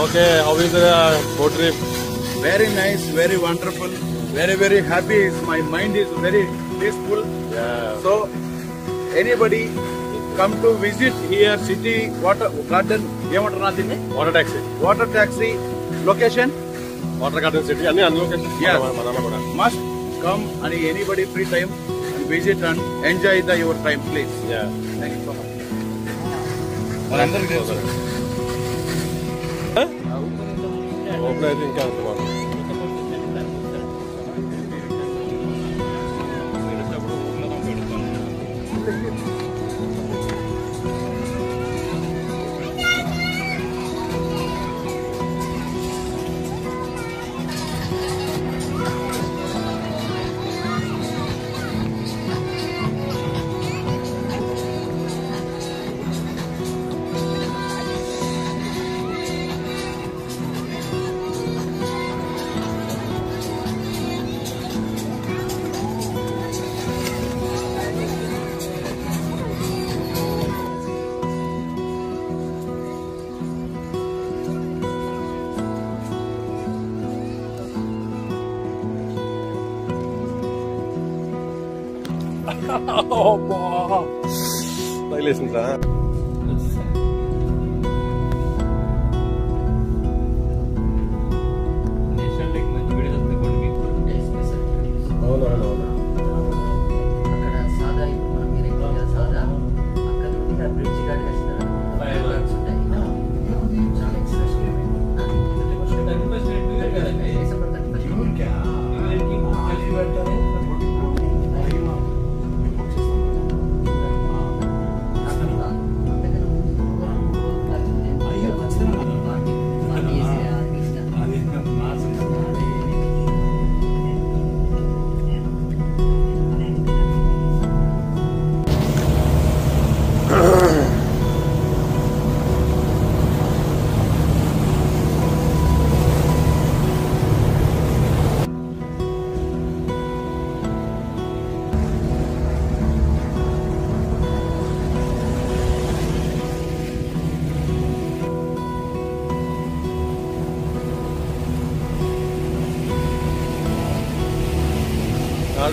Okay, how is the boat trip? Very nice, very wonderful, very happy. My mind is very peaceful. Yeah. So anybody come to visit here, city water garden, Water taxi. water taxi location. Water garden city. Anni location. Yes. Manama kuda. Must come and anybody free time and visit and enjoy your time, please. Yeah. Thank you so much. Open అయితే ఇంకా అంటున్నాను. అబ్బా తగిలేసిందా అవునవునవును అక్కడ సాదా ఇప్పుడు మనం మీరు ఎక్కువ సాదా అక్కడ నుండి ఆ బ్రిడ్జ్ కాడికి వస్తారు చాలా ఎక్స్ప్రెషన్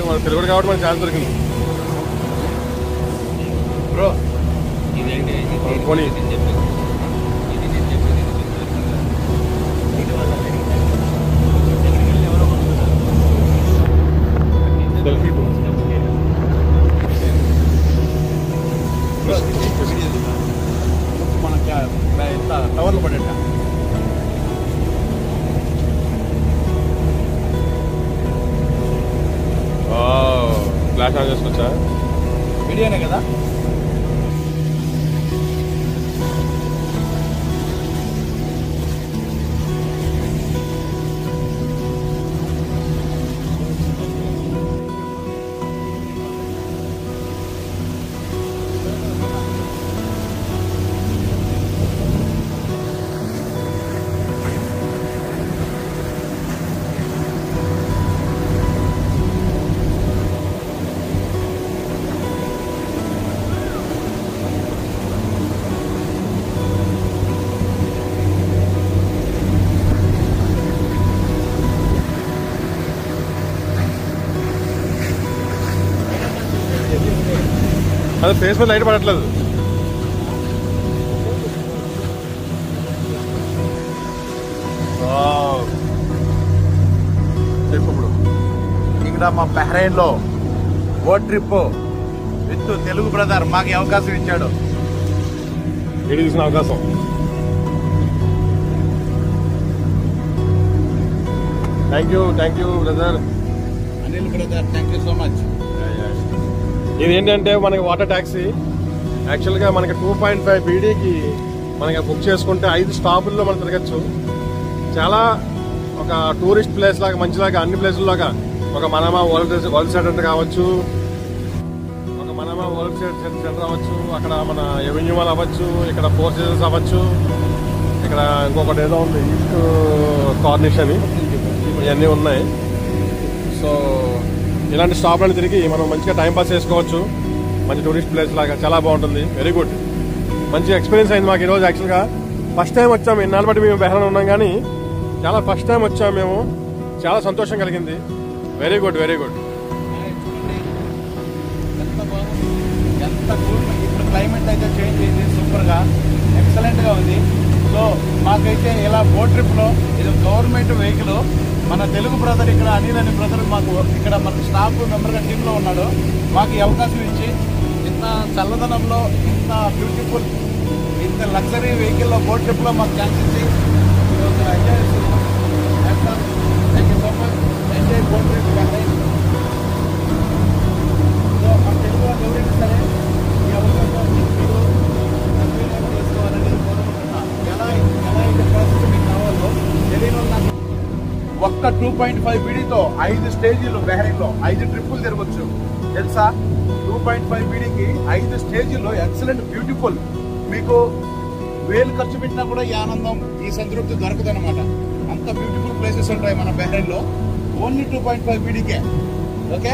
మన తెలుగు కాబట్టి మనకు ఛాన్స్ దొరికింది బ్రో. పోనీ సెల్ఫీ మనకి టవర్లు పడేట ఫ్లాష్ ఆన్ చేసుకోవచ్చా? వీడియోనే కదా. అది ఫేస్ మీద లైట్ పడట్లేదు. ఇప్పుడు ఇక్కడ మా బహ్రెయిన్ లో boat trip with Telugu brother మాకు అవకాశం ఇచ్చాడు. వీడియో తీసిన అవకాశం. Thank you brother. Anil brother, thank you so much. ఇది ఏంటంటే మనకి వాటర్ ట్యాక్సీ యాక్చువల్గా మనకి 2.5 BDకి మనకి బుక్ చేసుకుంటే 5 స్టాపుల్లో మనం తిరగచ్చు. చాలా ఒక టూరిస్ట్ ప్లేస్ లాగా మంచిలాగా అన్ని ప్లేసుల్లాగా ఒక మనమా వరల్డ్ సెంటర్ కావచ్చు, ఒక మనమా వరల్డ్ సెంటర్ అవ్వచ్చు, అక్కడ మన ఎవెన్యూ మాల్ అవ్వచ్చు, ఇక్కడ ఫోర్ సీజన్స్ అవ్వచ్చు, ఇక్కడ ఇంకొకటి ఏదో ఉంది ఈస్ట్ కార్నిష్ అని, ఇవన్నీ ఉన్నాయి. సో ఇలాంటి స్టాప్లను తిరిగి మనం మంచిగా టైంపాస్ చేసుకోవచ్చు. మంచి టూరిస్ట్ ప్లేస్ లాగా చాలా బాగుంటుంది. వెరీ గుడ్, మంచి ఎక్స్పీరియన్స్ అయింది మాకు ఈరోజు. యాక్చువల్గా ఫస్ట్ టైం వచ్చాము, ఇన్నాళ్ళు బట్టి మేము బెహ్రాన్ ఉన్నాం కానీ చాలా ఫస్ట్ టైం వచ్చాము మేము. చాలా సంతోషం కలిగింది. Very good, very good. ఎంత కూల్. ఇప్పుడు క్లైమేట్ అయితే చేంజ్ అయింది, సూపర్ గా ఎక్సలెంట్ గా ఉంది. సో మాకైతే ఇలా బోట్ ట్రిప్ లో ఇది గవర్నమెంట్ వెహికల్. మన తెలుగు బ్రదర్ ఇక్కడ అనిల్ అనే బ్రదర్ మాకు ఇక్కడ మన స్టాఫ్ మెంబర్ గా టీమ్ లో ఉన్నాడు. మాకు ఈ అవకాశం ఇచ్చి ఇంత చల్లదనంలో ఇంత బ్యూటిఫుల్ ఇంత లగ్జరీ వెహికల్ లో బోట్ ట్రిప్ లో మాకు ఛాన్స్ ఇచ్చి ఎంజాయ్ చేస్తున్నాం. Thank you so much. Enjoy boat trip. So మన తెలుగు వాళ్ళు ఎవరైనా సరే ఈ అవకాశం మీరు సద్వినియోగం చేసుకోవాలని కోరుకుంటున్నా. ఎలా అయితే ప్రాసెస్ మీకు కావాలో తెలియని నాకు ఒక్క 2.5 బీడీతో 5 స్టేజీలు బెహ్రైన్లో 5 ట్రిప్పులు తిరగొచ్చు తెలుసా. 2.5 బీడీకి 5 స్టేజీల్లో ఎక్సలెంట్ బ్యూటిఫుల్. మీకు 1000 ఖర్చు పెట్టినా కూడా ఈ ఆనందం ఈ సంతృప్తి దొరకదు అనమాట. అంత బ్యూటిఫుల్ ప్లేసెస్ ఉంటాయి మన బెహ్రైన్లో ఓన్లీ 2.5 బీడీకే. Okay,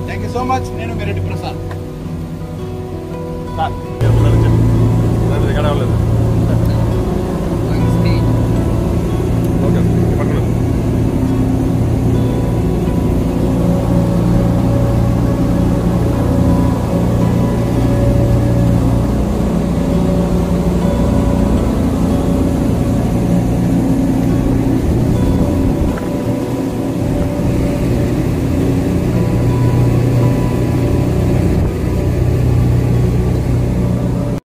thank you so much. నేను మీ రెడ్డి ప్రసాద్. రికార్డ్ అవ్వలేదు.